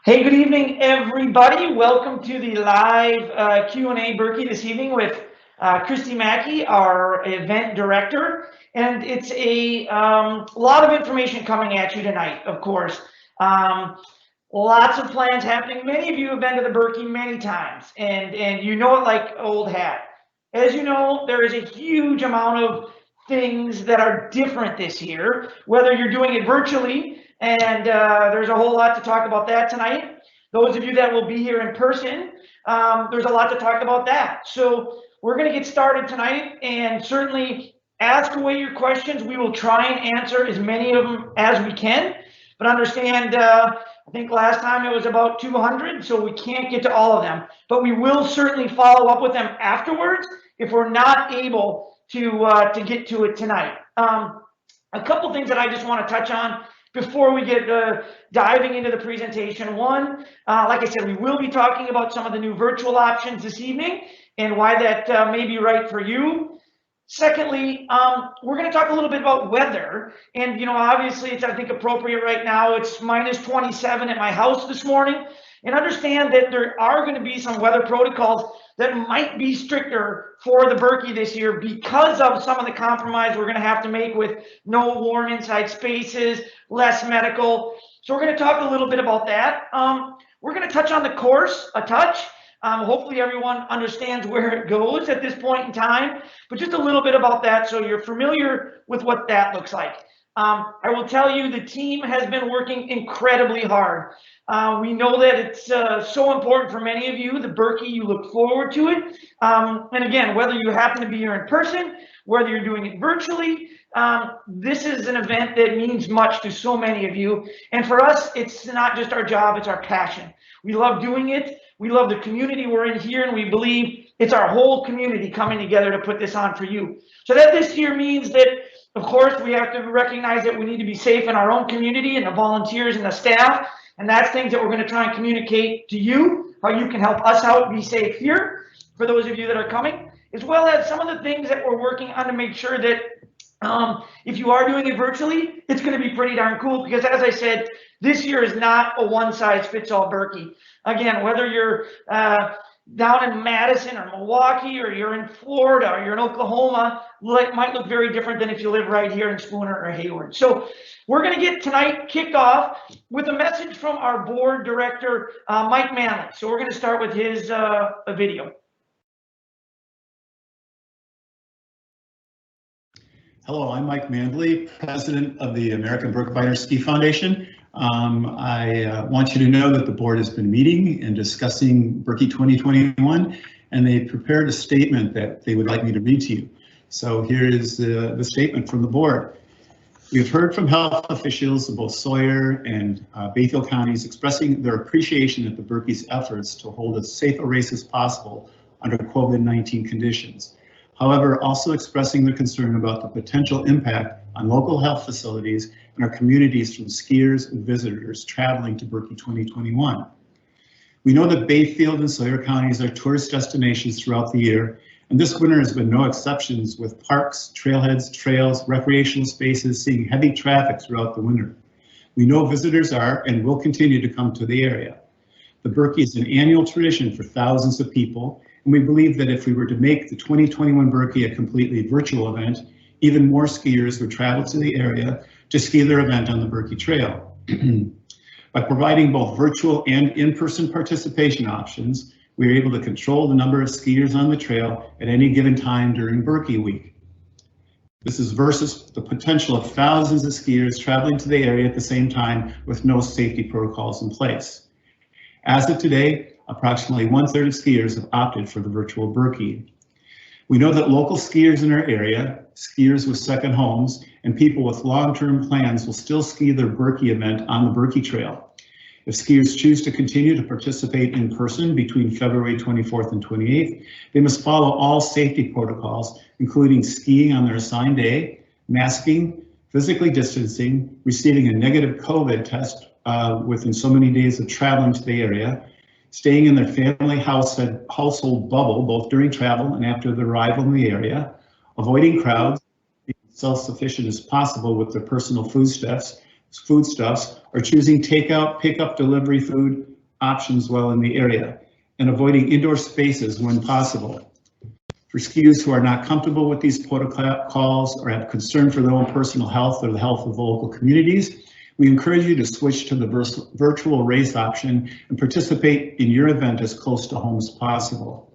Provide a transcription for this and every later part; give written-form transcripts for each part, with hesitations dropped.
Hey, good evening, everybody. Welcome to the live Q&A Birkie this evening with Kristy Mackey, our event director. And it's a lot of information coming at you tonight, of course. Lots of plans happening. Many of you have been to the Birkie many times, and you know it like old hat. As you know, there is a huge amount of things that are different this year, whether you're doing it virtually, and there's a whole lot to talk about that tonight. Those of you that will be here in person, there's a lot to talk about that. So we're going to get started tonight, and certainly ask away your questions. We will try and answer as many of them as we can, but understand, I think last time it was about 200, so we can't get to all of them, but we will certainly follow up with them afterwards if we're not able to get to it tonight. A couple things that I just want to touch on before we get diving into the presentation. One, like I said, we will be talking about some of the new virtual options this evening and why that may be right for you. Secondly, we're going to talk a little bit about weather, and obviously it's, I think, appropriate right now. It's minus 27 at my house this morning, and understand that there are going to be some weather protocols that might be stricter for the Birkie this year because of some of the compromise we're going to have to make with no warm inside spaces, less medical. So we're going to talk a little bit about that. We're going to touch on the course a touch. Hopefully everyone understands where it goes at this point in time, but just a little bit about that so you're familiar with what that looks like. I will tell you the team has been working incredibly hard. We know that it's so important for many of you, the Birkie, you look forward to it. And again, whether you happen to be here in person, whether you're doing it virtually, this is an event that means much to so many of you. And for us, it's not just our job, it's our passion. We love doing it. We love the community we're in here, and we believe it's our whole community coming together to put this on for you. So that this year means that, of course, we have to recognize that we need to be safe in our own community and the volunteers and the staff. And that's things that we're going to try and communicate to you, how you can help us out be safe here for those of you that are coming, as well as some of the things that we're working on to make sure that if you are doing it virtually, it's going to be pretty darn cool, because as I said, this year is not a one-size-fits-all Birkie. Again, whether you're down in Madison or Milwaukee, or you're in Florida, or you're in Oklahoma, might look very different than if you live right here in Spooner or Hayward. So we're going to get tonight kicked off with a message from our board director, Mike Manley. So we're going to start with his video. Hello, I'm Mike Manley, president of the American Brookbiter Ski Foundation. I want you to know that the board has been meeting and discussing Birkie 2021, and they prepared a statement that they would like me to read to you. So here is the statement from the board. We've heard from health officials of both Sawyer and Bayfield counties expressing their appreciation of the Birkie's efforts to hold as safe a race as possible under COVID-19 conditions. However, also expressing their concern about the potential impact on local health facilities and our communities from skiers and visitors traveling to Birkie 2021. We know that Bayfield and Sawyer counties are tourist destinations throughout the year, and this winter has been no exceptions, with parks, trailheads, trails, recreational spaces seeing heavy traffic throughout the winter. We know visitors are and will continue to come to the area. The Birkie is an annual tradition for thousands of people, and we believe that if we were to make the 2021 Birkie a completely virtual event, even more skiers would travel to the area to ski their event on the Birkie Trail. By providing both virtual and in-person participation options, we are able to control the number of skiers on the trail at any given time during Birkie week. This is versus the potential of thousands of skiers traveling to the area at the same time with no safety protocols in place. As of today, approximately 1/3 of skiers have opted for the virtual Birkie. We know that local skiers in our area, skiers with second homes, and people with long-term plans will still ski their Birkie event on the Birkie Trail. If skiers choose to continue to participate in person between February 24th and 28th, they must follow all safety protocols, including skiing on their assigned day, masking, physically distancing, receiving a negative COVID test within so many days of traveling to the area, staying in their family household bubble, both during travel and after their arrival in the area, avoiding crowds, being self-sufficient as possible with their personal foodstuffs, or choosing takeout, pickup, delivery food, options while in the area and avoiding indoor spaces when possible. For skiers who are not comfortable with these protocols or have concern for their own personal health or the health of the local communities, we encourage you to switch to the virtual race option and participate in your event as close to home as possible.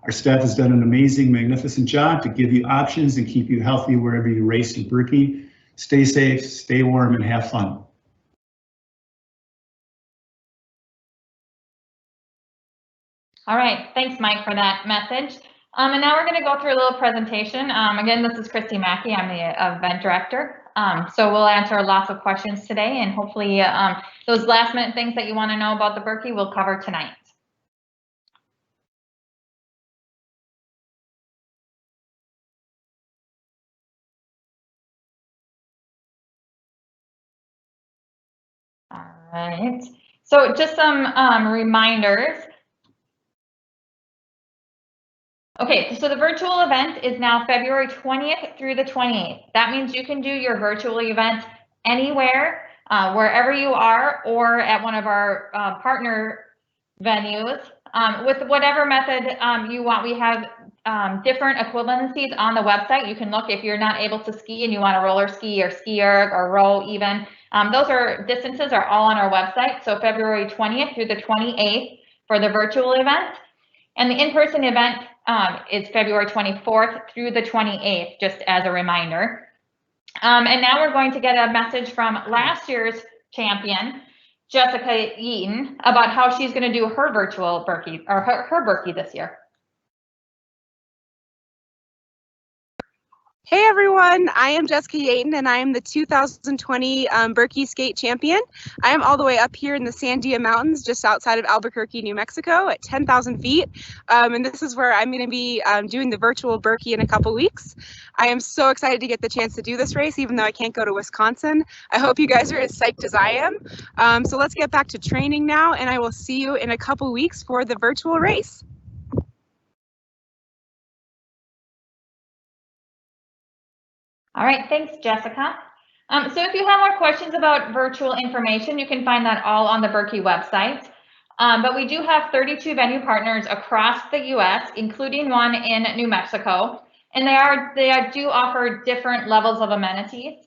Our staff has done an amazing, magnificent job to give you options and keep you healthy wherever you race in Birkie. Stay safe, stay warm, and have fun. All right, thanks Mike for that message. And now we're going to go through a little presentation. Again, this is Kristy Mackey. I'm the event director. So we'll answer lots of questions today, and hopefully those last minute things that you want to know about the Birkie we'll cover tonight. All right, so just some reminders. Okay, so the virtual event is now February 20th through the 28th. That means you can do your virtual event anywhere, wherever you are, or at one of our partner venues, with whatever method you want. We have different equivalencies on the website. You can look if you're not able to ski and you want to roller ski or ski erg or row even. Those distances are all on our website. So February 20th through the 28th for the virtual event. And the in-person event is February 24th through the 28th, just as a reminder. And now we're going to get a message from last year's champion, Jessica Yeaton, about how she's going to do her virtual Birkie, or her Birkie this year. Hey everyone, I am Jessica Yeaton and I am the 2020 Birkie skate champion. I am all the way up here in the Sandia Mountains, just outside of Albuquerque, New Mexico at 10,000 feet. And this is where I'm going to be doing the virtual Birkie in a couple weeks. I am so excited to get the chance to do this race, even though I can't go to Wisconsin. I hope you guys are as psyched as I am. So let's get back to training now, and I will see you in a couple weeks for the virtual race. All right, thanks, Jessica. So if you have more questions about virtual information, you can find that all on the Birkie website. But we do have 32 venue partners across the U.S., including one in New Mexico, and they do offer different levels of amenities,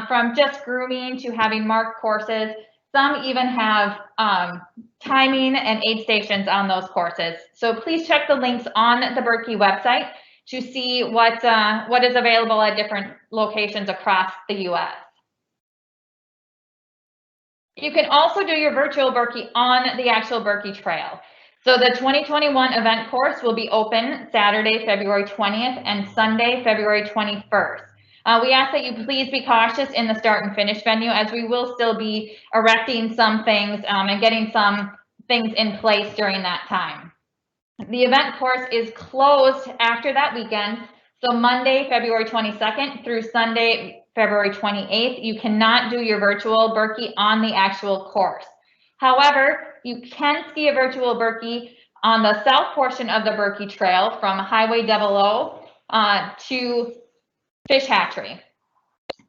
from just grooming to having marked courses. Some even have timing and aid stations on those courses. So please check the links on the Birkie website to see what is available at different locations across the U.S. You can also do your virtual Birkie on the actual Birkie Trail. So the 2021 event course will be open Saturday, February 20th and Sunday, February 21st. We ask that you please be cautious in the start and finish venue, as we will still be erecting some things and getting some things in place during that time. The event course is closed after that weekend. So Monday, February 22nd through Sunday, February 28th, you cannot do your virtual Birkie on the actual course. However, you can ski a virtual Birkie on the south portion of the Birkie Trail from Highway 00 to Fish Hatchery.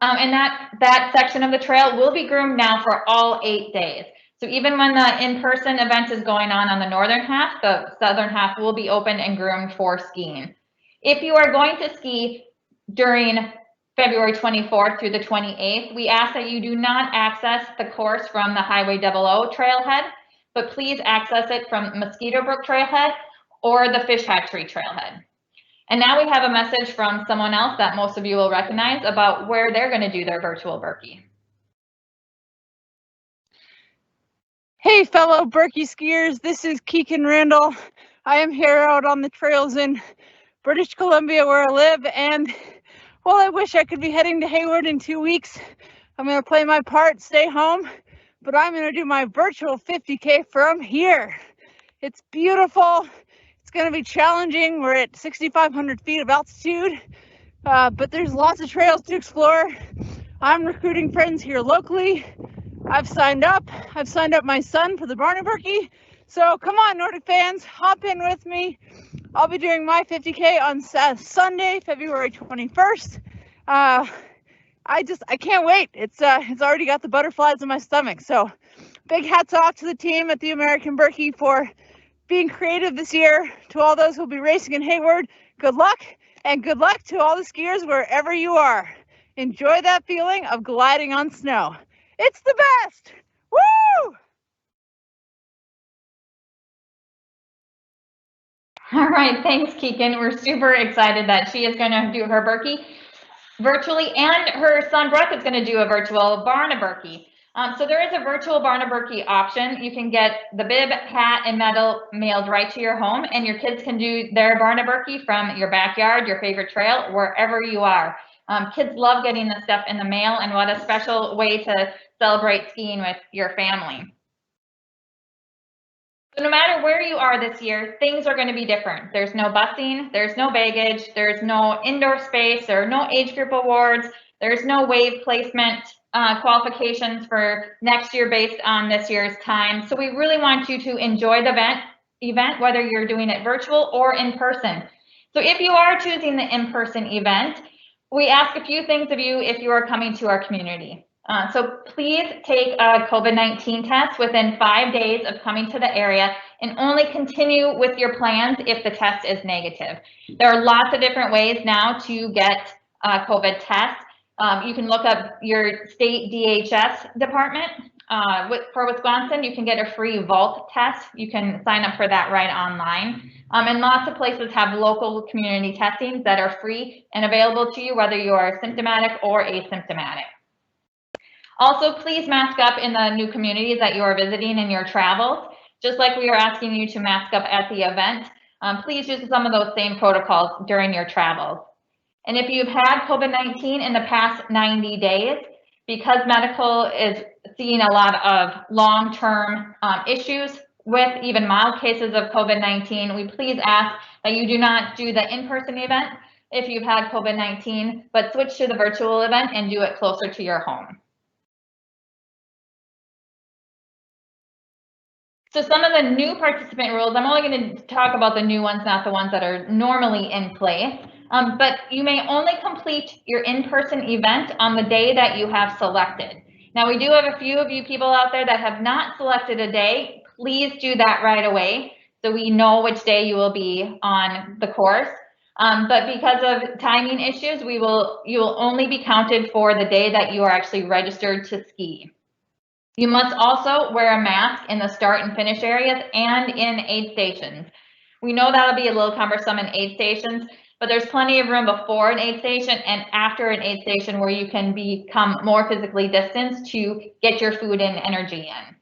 And that section of the trail will be groomed now for all 8 days. So even when the in-person event is going on the northern half, the southern half will be open and groomed for skiing. If you are going to ski during February 24th through the 28th, we ask that you do not access the course from the Highway 00 trailhead, but please access it from Mosquito Brook trailhead or the Fish Hatchery trailhead. And now we have a message from someone else that most of you will recognize about where they're going to do their virtual Birkie. Hey fellow Birkie skiers, this is Kikkan Randall. I am here out on the trails in British Columbia where I live, and while I wish I could be heading to Hayward in 2 weeks, I'm going to play my part, stay home, but I'm going to do my virtual 50K from here. It's beautiful. It's going to be challenging. We're at 6,500 feet of altitude, but there's lots of trails to explore. I'm recruiting friends here locally. I've signed up my son for the Barnebirkie. So come on, Nordic fans, hop in with me. I'll be doing my 50K on Sunday, February 21st. I can't wait. It's already got the butterflies in my stomach. So Big hats off to the team at the American Birkie for being creative this year. To all those who will be racing in Hayward, good luck, and good luck to all the skiers wherever you are. Enjoy that feeling of gliding on snow. It's the best! Woo! All right, thanks, Kikkan. We're super excited that she is going to do her Birkie virtually, and her son Brooke is going to do a virtual Barnebirkie. So there is a virtual Barnebirkie option. You can get the bib, hat, and medal mailed right to your home, and your kids can do their Barnebirkie from your backyard, your favorite trail, wherever you are. Kids love getting this stuff in the mail, and what a special way to celebrate skiing with your family. So no matter where you are this year, things are going to be different. There's no busing, there's no baggage, there's no indoor space, there are no age group awards, there's no wave placement qualifications for next year based on this year's time. So we really want you to enjoy the event, whether you're doing it virtual or in person. So if you are choosing the in-person event, we ask a few things of you if you are coming to our community. So please take a COVID-19 test within 5 days of coming to the area, and only continue with your plans if the test is negative. There are lots of different ways now to get a COVID test. You can look up your state DHS department. For Wisconsin, you can get a free Vault test. You can sign up for that right online. And lots of places have local community testings that are free and available to you, whether you are symptomatic or asymptomatic. Also, please mask up in the new communities that you are visiting in your travels. Just like we are asking you to mask up at the event, please use some of those same protocols during your travels. And if you've had COVID-19 in the past 90 days, because medical is seeing a lot of long-term issues with even mild cases of COVID-19, we please ask that you do not do the in-person event if you've had COVID-19, but switch to the virtual event and do it closer to your home. So some of the new participant rules, I'm only going to talk about the new ones, not the ones that are normally in place. But you may only complete your in-person event on the day that you have selected. Now, we do have a few of you people out there that have not selected a day. Please do that right away so we know which day you will be on the course. But because of timing issues, you will only be counted for the day that you are actually registered to ski. You must also wear a mask in the start and finish areas and in aid stations. We know that'll be a little cumbersome in aid stations, but there's plenty of room before an aid station and after an aid station where you can become more physically distanced to get your food and energy in.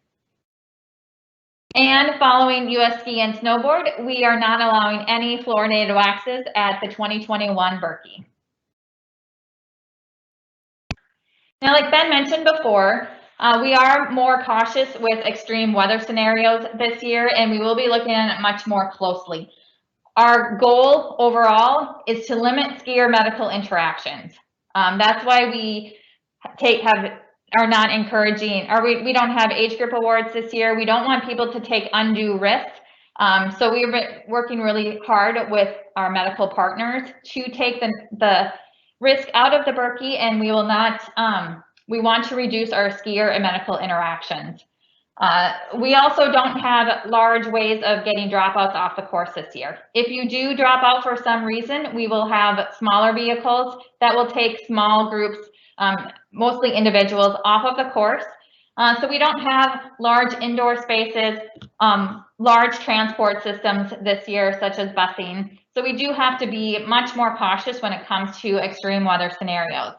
And following US Ski and Snowboard, we are not allowing any fluorinated waxes at the 2021 Birkie. Now, like Ben mentioned before, we are more cautious with extreme weather scenarios this year, and we will be looking at it much more closely. Our goal overall is to limit skier medical interactions. That's why we are not encouraging, or we don't have age group awards this year. We don't want people to take undue risks. So we've been working really hard with our medical partners to take the risk out of the Birkie, and we will not. We want to reduce our skier and medical interactions. We also don't have large ways of getting dropouts off the course this year. If you do drop out for some reason, we will have smaller vehicles that will take small groups, mostly individuals, off of the course. So we don't have large indoor spaces, large transport systems this year, such as busing. So we do have to be much more cautious when it comes to extreme weather scenarios.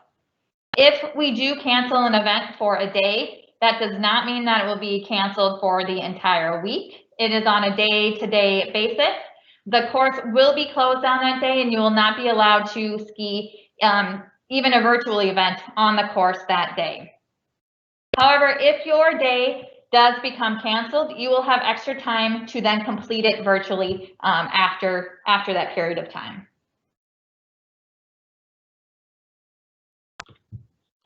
If we do cancel an event for a day, that does not mean that it will be canceled for the entire week. It is on a day-to-day basis. The course will be closed on that day, and you will not be allowed to ski even a virtual event on the course that day. However, if your day does become canceled, you will have extra time to then complete it virtually after that period of time.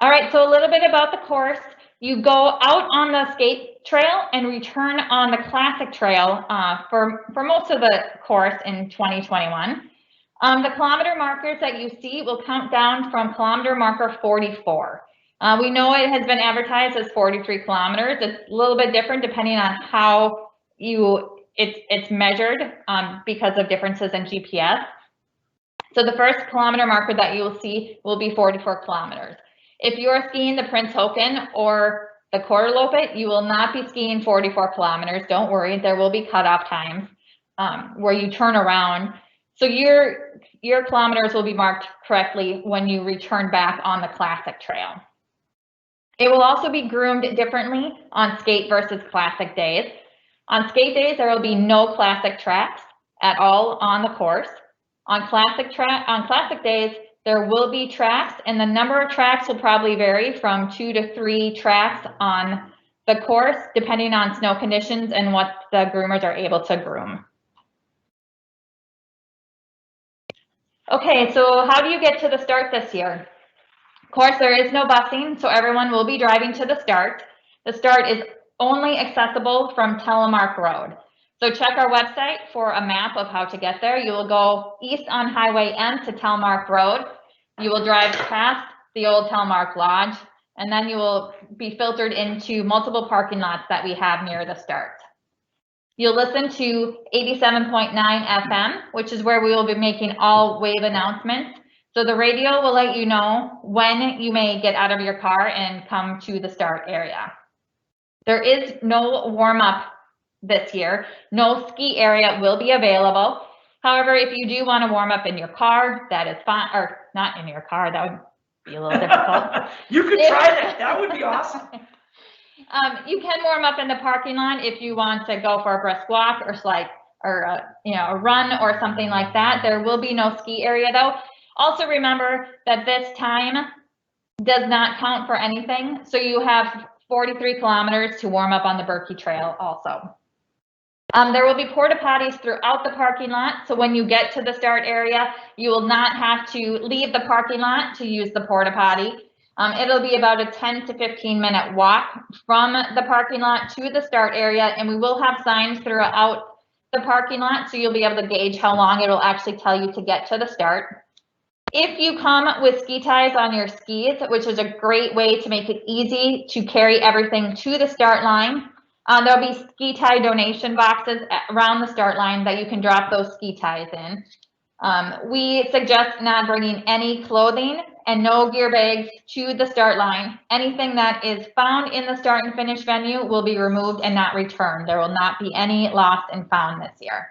All right, so a little bit about the course. You go out on the skate trail and return on the classic trail for most of the course in 2021. The kilometer markers that you see will count down from kilometer marker 44. We know it has been advertised as 43 kilometers. It's a little bit different depending on how it's measured because of differences in GPS. So the first kilometer marker that you will see will be 44 kilometers. If you are skiing the Prince Haakon or the Kortaloppet, you will not be skiing 44 kilometers. Don't worry, there will be cutoff times where you turn around. So your kilometers will be marked correctly when you return back on the classic trail. It will also be groomed differently on skate versus classic days. On skate days, there will be no classic tracks at all on the course. On classic days, there will be tracks, and the number of tracks will probably vary from 2 to 3 tracks on the course, depending on snow conditions and what the groomers are able to groom. Okay, so how do you get to the start this year? Of course, there is no busing, so everyone will be driving to the start. The start is only accessible from Telemark Road. So check our website for a map of how to get there. You will go east on Highway N to Telemark Road. You will drive past the old Telemark Lodge, and then you will be filtered into multiple parking lots that we have near the start. You'll listen to 87.9 FM, which is where we will be making all wave announcements. So the radio will let you know when you may get out of your car and come to the start area. There is no warm-up this year. No ski area will be available. However, if you do want to warm up in your car, that is fine, or not in your car, that would be a little difficult. You could try that. That would be awesome. You can warm up in the parking lot if you want to go for a brisk walk or a run or something like that. There will be no ski area though. Also remember that this time does not count for anything. So you have 43 kilometers to warm up on the Birkie Trail also. There will be porta potties throughout the parking lot. So when you get to the start area, you will not have to leave the parking lot to use the porta potty. It'll be about a 10 to 15 minute walk from the parking lot to the start area, and we will have signs throughout the parking lot, so you'll be able to gauge how long it will actually tell you to get to the start. If you come with ski ties on your skis, which is a great way to make it easy to carry everything to the start line, there'll be ski tie donation boxes around the start line that you can drop those ski ties in. We suggest not bringing any clothing and no gear bags to the start line. Anything that is found in the start and finish venue will be removed and not returned. There will not be any lost and found this year.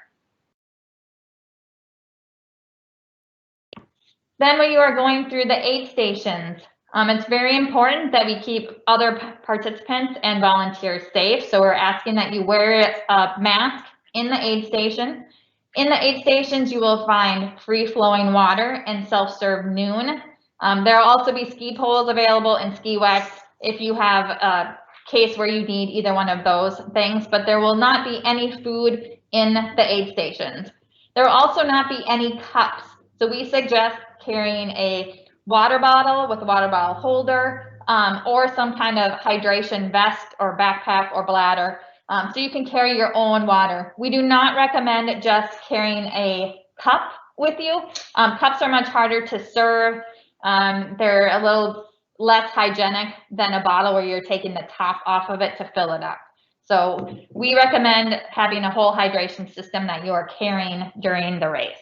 Then when you are going through the aid stations, it's very important that we keep other participants and volunteers safe. So we're asking that you wear a mask in the aid station. In the aid stations, you will find free-flowing water and self-serve noon. There will also be ski poles available and ski wax if you have a case where you need either one of those things, but there will not be any food in the aid stations. There will also not be any cups. So we suggest carrying a water bottle with a water bottle holder or some kind of hydration vest or backpack or bladder. So you can carry your own water. We do not recommend just carrying a cup with you. Cups are much harder to serve. They're a little less hygienic than a bottle where you're taking the top off of it to fill it up. So we recommend having a whole hydration system that you are carrying during the race.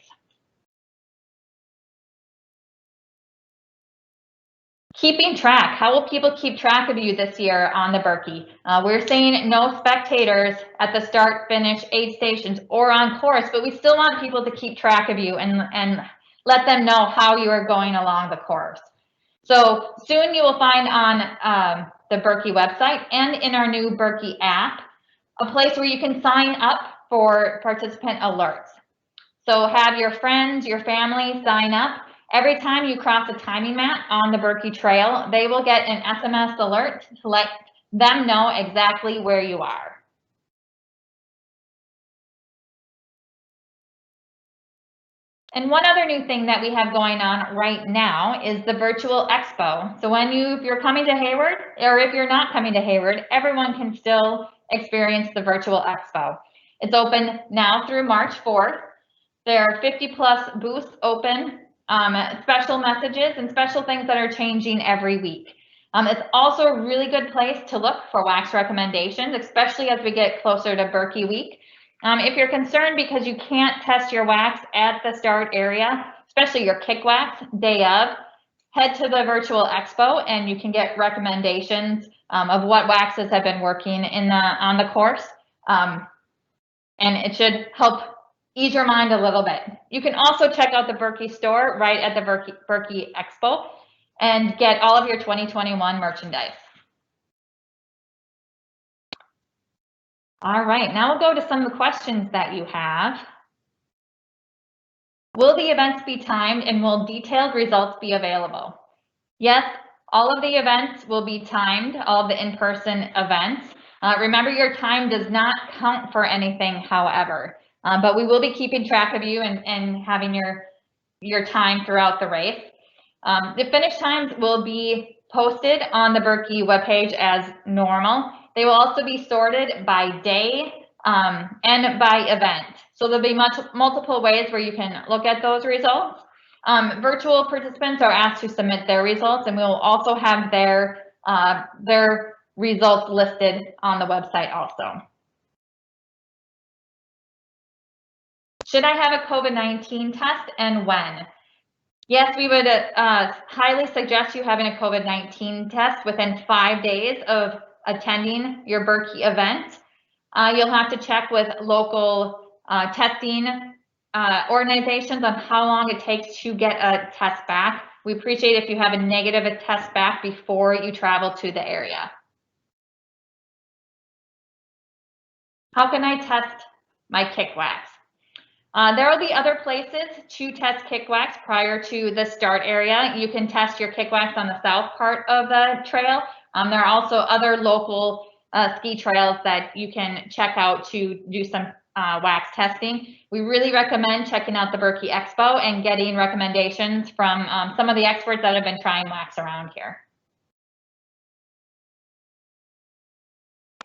Keeping track. How will people keep track of you this year on the Birkie? We're saying no spectators at the start, finish, aid stations, or on course, but we still want people to keep track of you and let them know how you are going along the course. So soon you will find on the Birkie website and in our new Birkie app, a place where you can sign up for participant alerts. So have your friends, your family sign up. Every time you cross a timing mat on the Birkie Trail, they will get an SMS alert to let them know exactly where you are. And one other new thing that we have going on right now is the virtual expo. So if you're coming to Hayward, or if you're not coming to Hayward, everyone can still experience the virtual expo. It's open now through March 4th. There are 50+ booths open, special messages and special things that are changing every week. It's also a really good place to look for wax recommendations, especially as we get closer to Birkie Week. If you're concerned because you can't test your wax at the start area, especially your kick wax day of, head to the virtual expo and you can get recommendations of what waxes have been working on the course. And it should help ease your mind a little bit. You can also check out the Birkie store right at the Birkie Expo and get all of your 2021 merchandise. All right, now we'll go to some of the questions that you have. Will the events be timed and will detailed results be available? Yes, all of the events will be timed, all of the in-person events. Remember, your time does not count for anything, however, but we will be keeping track of you and having your time throughout the race. The finish times will be posted on the Birkie webpage as normal. They will also be sorted by day and by event. So there'll be multiple ways where you can look at those results. Virtual participants are asked to submit their results, and we will also have their results listed on the website also. Should I have a COVID-19 test and when? Yes, we would highly suggest you having a COVID-19 test within 5 days of attending your Birkie event. You'll have to check with local testing organizations on how long it takes to get a test back. We appreciate if you have a negative test back before you travel to the area. How can I test my kick wax? There will be other places to test kick wax prior to the start area. You can test your kick wax on the south part of the trail. There are also other local ski trails that you can check out to do some wax testing. We really recommend checking out the Birkie Expo and getting recommendations from some of the experts that have been trying wax around here.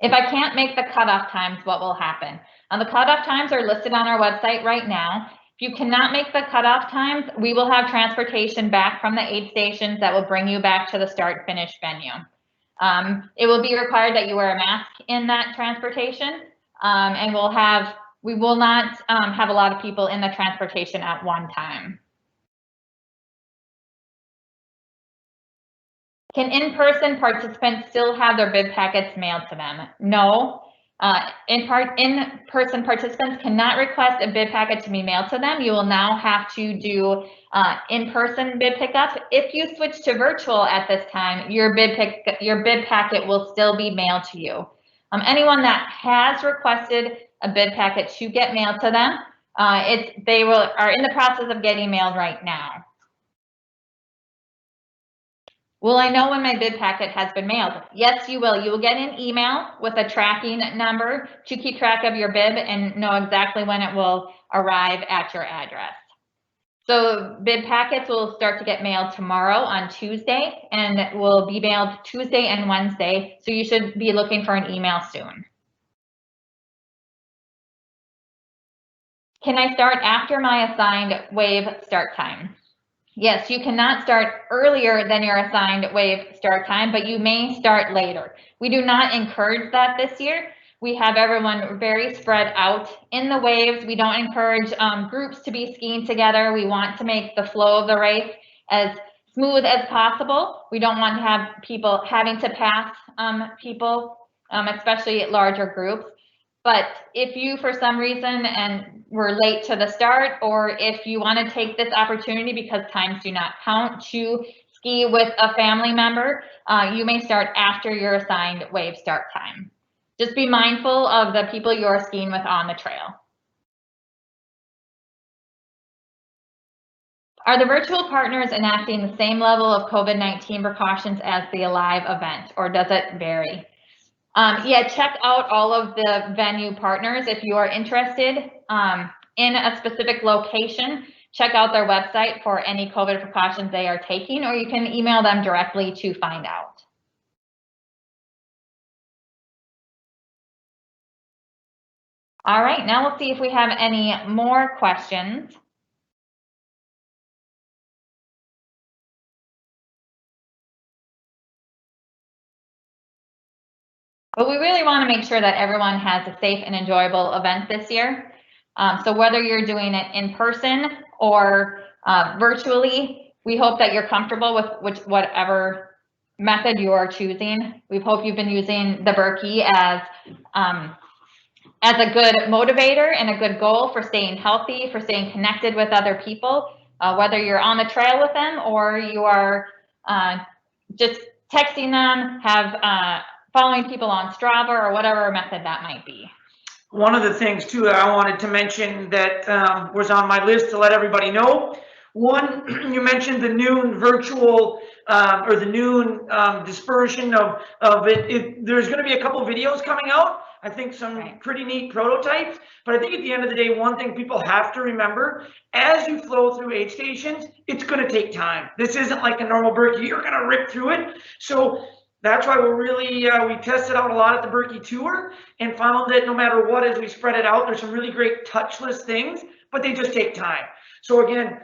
If I can't make the cutoff times, what will happen? The cutoff times are listed on our website right now. If you cannot make the cutoff times, we will have transportation back from the aid stations that will bring you back to the start finish venue. It will be required that you wear a mask in that transportation, and we will not have a lot of people in the transportation at one time. Can in-person participants still have their bid packets mailed to them? No. In-person participants cannot request a bid packet to be mailed to them. You will now have to do in-person bid pickup. If you switch to virtual at this time, your bid packet will still be mailed to you. Anyone that has requested a bid packet to get mailed to them, are in the process of getting mailed right now. Will I know when my bid packet has been mailed? Yes, you will. You will get an email with a tracking number to keep track of your bid and know exactly when it will arrive at your address. So bid packets will start to get mailed tomorrow on Tuesday, and it will be mailed Tuesday and Wednesday. So you should be looking for an email soon. Can I start after my assigned wave start time? Yes, you cannot start earlier than your assigned wave start time, but you may start later. We do not encourage that this year. We have everyone very spread out in the waves. We don't encourage groups to be skiing together. We want to make the flow of the race as smooth as possible. We don't want to have people having to pass people, especially at larger groups. But if you, for some reason, and were late to the start, or if you want to take this opportunity because times do not count to ski with a family member, you may start after your assigned wave start time. Just be mindful of the people you're skiing with on the trail. Are the virtual partners enacting the same level of COVID-19 precautions as the live event, or does it vary? Yeah, check out all of the venue partners. If you are interested in a specific location, check out their website for any COVID precautions they are taking, or you can email them directly to find out. All right, now we'll see if we have any more questions. But we really want to make sure that everyone has a safe and enjoyable event this year. So whether you're doing it in person or virtually, we hope that you're comfortable with whatever method you are choosing. We hope you've been using the Birkie as a good motivator and a good goal for staying healthy, for staying connected with other people, whether you're on the trail with them or you are just texting them, following people on Strava or whatever method that might be. One of the things too that I wanted to mention that was on my list to let everybody know. One, you mentioned the noon virtual or the noon dispersion of it. There's going to be a couple videos coming out. I think some pretty neat prototypes, but I think at the end of the day, one thing people have to remember, as you flow through aid stations, it's going to take time. This isn't like a normal Birkie, you're going to rip through it. So that's why we're really, we tested out a lot at the Birkie tour and found that no matter what, as we spread it out, there's some really great touchless things, but they just take time. So again,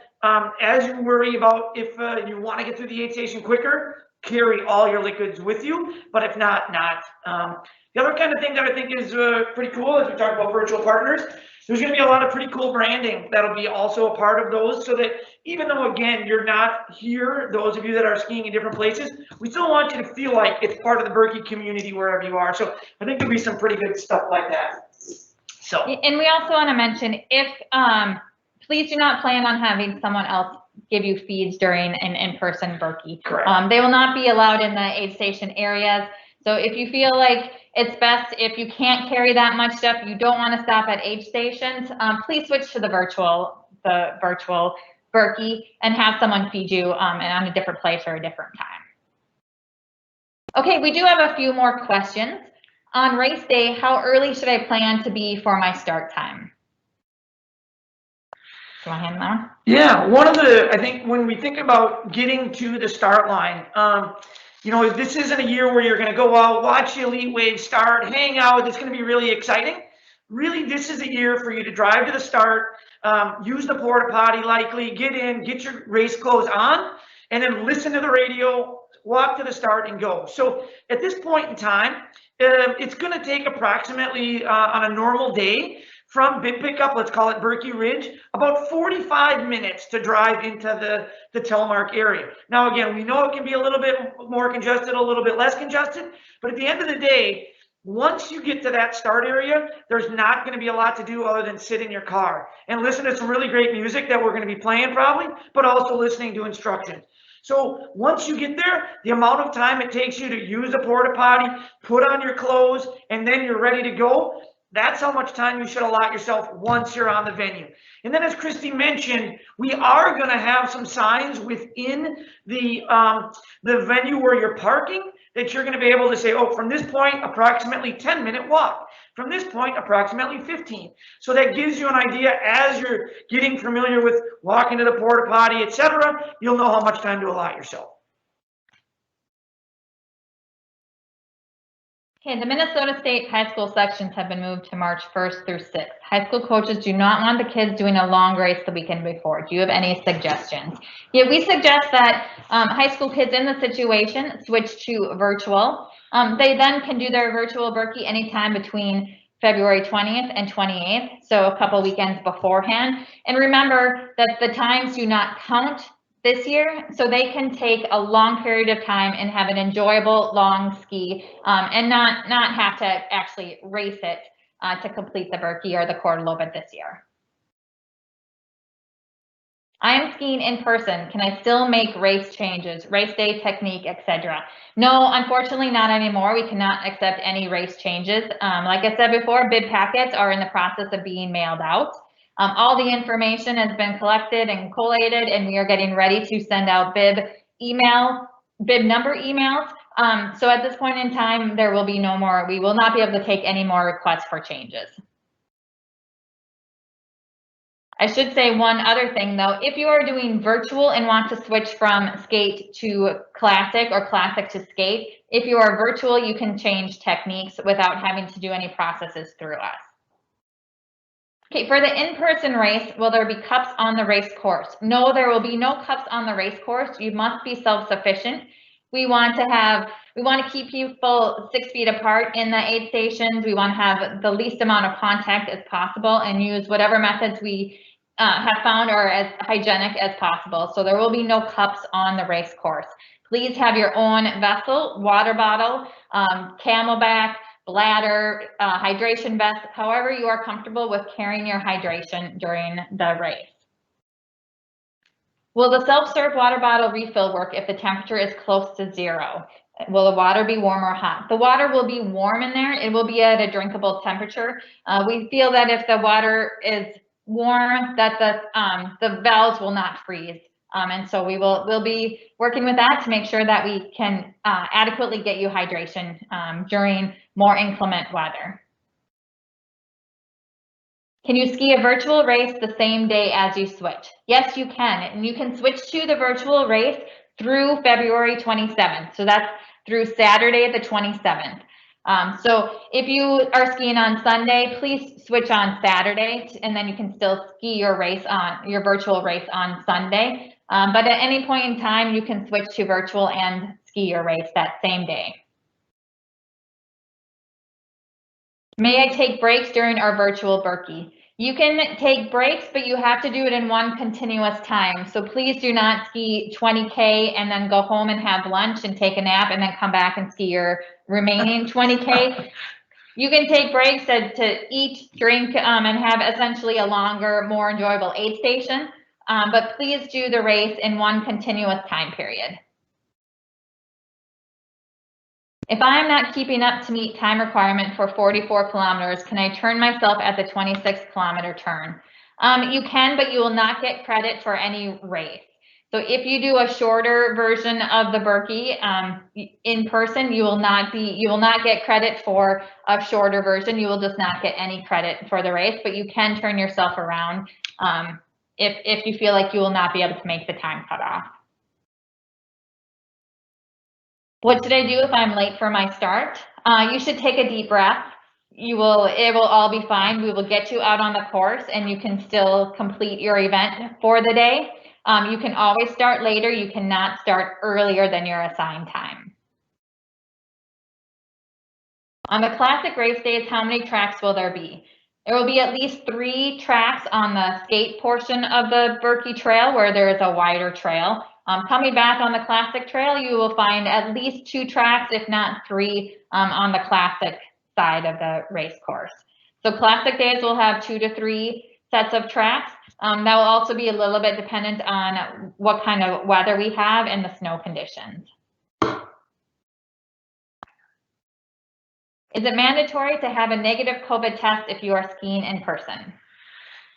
as you worry about if you want to get through the aid station quicker, carry all your liquids with you, but if not, not. The other kind of thing that I think is pretty cool as we talk about virtual partners, there's going to be a lot of pretty cool branding that'll be also a part of those, so that even though, again, you're not here, those of you that are skiing in different places, we still want you to feel like it's part of the Birkie community wherever you are. So I think there'll be some pretty good stuff like that. So, and we also want to mention, if please do not plan on having someone else give you feeds during an in-person Birkie. Correct. They will not be allowed in the aid station areas. So if you feel like it's best, if you can't carry that much stuff, you don't want to stop at aid stations, please switch to the virtual Birkie and have someone feed you and on a different place or a different time. Okay, we do have a few more questions. On race day, how early should I plan to be for my start time? Do you want to hand them out? Yeah, one of the, I think when we think about getting to the start line, you know, this isn't a year where you're going to go out, watch the Elite Wave start, hang out. It's going to be really exciting. Really, this is a year for you to drive to the start, use the porta potty likely, get in, get your race clothes on, and then listen to the radio, walk to the start and go. So at this point in time, it's going to take approximately on a normal day from bib pickup, let's call it Birkie Ridge, about 45 minutes to drive into the Telemark area. Now, again, we know it can be a little bit more congested, a little bit less congested, but at the end of the day, once you get to that start area, there's not going to be a lot to do other than sit in your car and listen to some really great music that we're going to be playing probably, but also listening to instructions. So once you get there, the amount of time it takes you to use a porta potty, put on your clothes, and then you're ready to go, that's how much time you should allot yourself once you're on the venue. And then as Kristy mentioned, we are going to have some signs within the venue where you're parking that you're going to be able to say, oh, from this point, approximately 10-minute walk. From this point, approximately 15. So that gives you an idea as you're getting familiar with walking to the porta potty, etc. You'll know how much time to allot yourself. Okay, the Minnesota State high school sections have been moved to March 1st through 6th. High school coaches do not want the kids doing a long race the weekend before. Do you have any suggestions? Yeah, we suggest that high school kids in the situation switch to virtual. They then can do their virtual Birkie anytime between February 20th and 28th, so a couple weekends beforehand. And remember that the times do not count this year, so they can take a long period of time and have an enjoyable long ski and not have to actually race it to complete the Birkie or the quarter lobet this year. I am skiing in person. Can I still make race changes, race day technique, etc.? No, unfortunately not anymore. We cannot accept any race changes. Like I said before, bib packets are in the process of being mailed out. All the information has been collected and collated, and we are getting ready to send out bib number emails. So at this point in time, there will be no more, we will not be able to take any more requests for changes. I should say one other thing though, if you are doing virtual and want to switch from skate to classic or classic to skate, if you are virtual, you can change techniques without having to do any processes through us. Okay, for the in-person race, will there be cups on the race course? No, there will be no cups on the race course. You must be self-sufficient. We want to have We want to keep people 6 feet apart in the aid stations. We want to have the least amount of contact as possible and use whatever methods we have found are as hygienic as possible. So there will be no cups on the race course. Please have your own vessel, water bottle, camelback, bladder, hydration vest, however you are comfortable with carrying your hydration during the race. Will the self-serve water bottle refill work if the temperature is close to 0? Will the water be warm or hot? The water will be warm in there. It will be at a drinkable temperature. We feel that if the water is warm, that the valves will not freeze. And so we'll be working with that to make sure that we can adequately get you hydration during more inclement weather. Can you ski a virtual race the same day as you switch? Yes, you can. And you can switch to the virtual race through February 27th. So that's through Saturday the 27th. So if you are skiing on Sunday, please switch on Saturday, and then you can still ski your race on your virtual race on Sunday. But at any point in time, you can switch to virtual and ski your race that same day. May I take breaks during our virtual Birkie? You can take breaks, but you have to do it in one continuous time. So please do not ski 20K and then go home and have lunch and take a nap and then come back and ski your remaining 20K. You can take breaks to eat, drink, and have essentially a longer, more enjoyable aid station. But please do the race in one continuous time period. If I'm not keeping up to meet time requirement for 44 kilometers, can I turn myself at the 26 kilometer turn? You can, but you will not get credit for any race. So if you do a shorter version of the Birkie in person, you will not get credit for a shorter version. You will just not get any credit for the race, but you can turn yourself around if you feel like you will not be able to make the time cutoff. What should I do if I'm late for my start? You should take a deep breath. It will all be fine. We will get you out on the course and you can still complete your event for the day. You can always start later. You cannot start earlier than your assigned time. On the classic race days, how many tracks will there be? There will be at least 3 tracks on the skate portion of the Birkie trail where there is a wider trail. Coming back on the classic trail, you will find at least 2 tracks, if not 3, on the classic side of the race course. So classic days will have 2 to 3 sets of tracks. That will also be a little bit dependent on what kind of weather we have and the snow conditions. Is it mandatory to have a negative COVID test if you are skiing in person?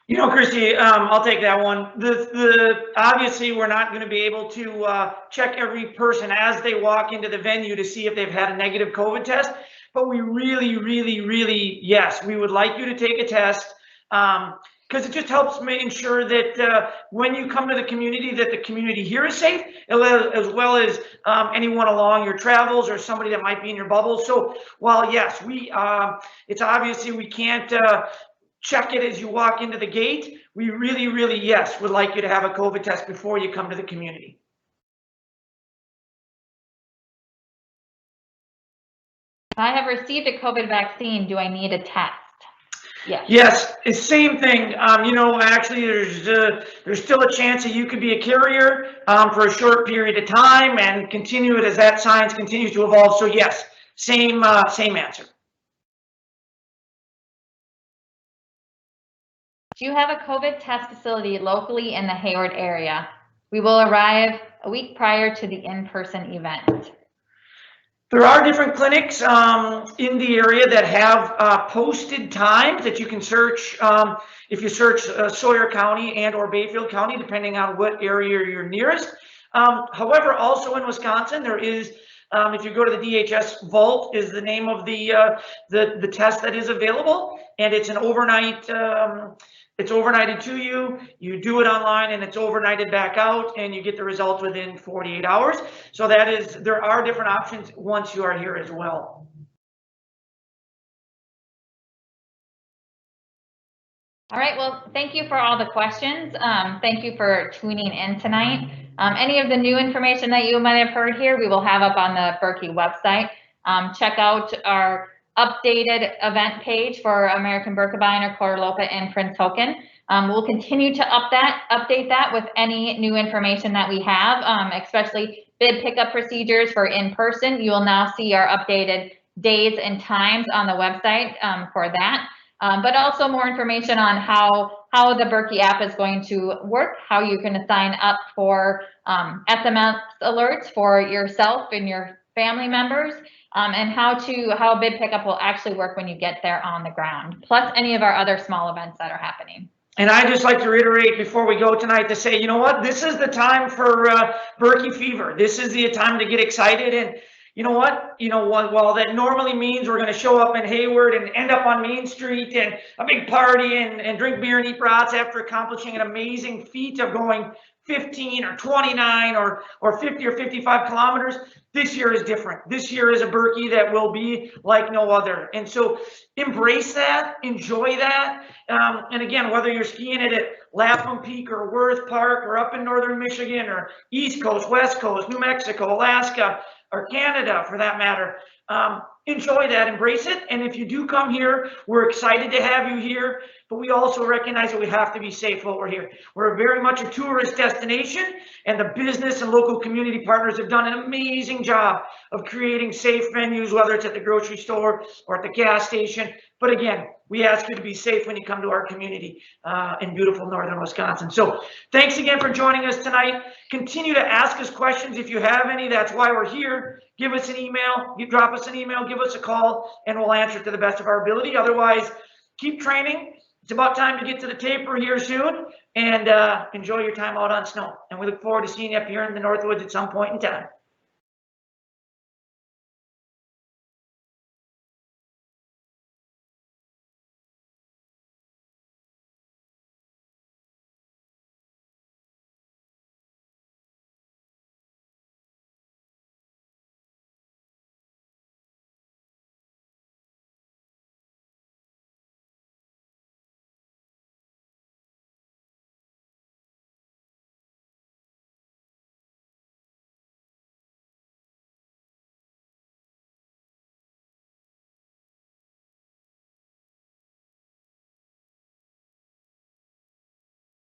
You know, Kristy, I'll take that one. Obviously, we're not going to be able to check every person as they walk into the venue to see if they've had a negative COVID test. But we really, yes, we would like you to take a test because it just helps ensure that when you come to the community, that the community here is safe, as well as anyone along your travels or somebody that might be in your bubble. So while yes, it's obviously we can't check it as you walk into the gate, we really, yes, would like you to have a COVID test before you come to the community. If I have received a COVID vaccine, do I need a test? Yes. Yes, it's same thing. You know, actually, there's still a chance that you could be a carrier for a short period of time and continue it as that science continues to evolve. So yes, same answer. Do you have a COVID test facility locally in the Hayward area? We will arrive a week prior to the in-person event. There are different clinics in the area that have posted times that you can search. If you search Sawyer County and or Bayfield County, depending on what area you're nearest. However, also in Wisconsin, there is, if you go to the DHS Vault, is the name of the test that is available, and it's an overnight. It's overnighted to you, you do it online, and it's overnighted back out, and you get the results within 48 hours. So there are different options once you are here as well. All right, well, thank you for all the questions. Thank you for tuning in tonight. Any of the new information that you might have heard here, we will have up on the Birkie website. Check out our updated event page for American Birkebeiner, Cortalopa, and Prince Hoken. We'll continue to update that with any new information that we have, especially bid pickup procedures for in-person. You will now see our updated days and times on the website for that. But also more information on how the Birkie app is going to work, how you can sign up for SMS alerts for yourself and your family members, and how bid pickup will actually work when you get there on the ground, plus any of our other small events that are happening. And I just like to reiterate before we go tonight to say, you know what, this is the time for Birkie fever. This is the time to get excited. And you know what, while that normally means we're going to show up in Hayward and end up on Main Street and a big party and drink beer and eat brats after accomplishing an amazing feat of going 15 or 29 or 50 or 55 kilometers, this year is different. This year is a Birkie that will be like no other. And so embrace that, enjoy that. And again, whether you're skiing it at Lapham Peak or Worth Park or up in northern Michigan or East Coast, West Coast, New Mexico, Alaska, or Canada for that matter, enjoy that, embrace it. And if you do come here, we're excited to have you here, but we also recognize that we have to be safe while we're here. We're very much a tourist destination, and the business and local community partners have done an amazing job of creating safe venues, whether it's at the grocery store or at the gas station. But again, we ask you to be safe when you come to our community in beautiful northern Wisconsin. So thanks again for joining us tonight. Continue to ask us questions if you have any. That's why we're here. Give us an email, drop us an email, give us a call, and we'll answer it to the best of our ability. Otherwise, keep training. It's about time to get to the taper here soon, and enjoy your time out on snow. And we look forward to seeing you up here in the Northwoods at some point in time.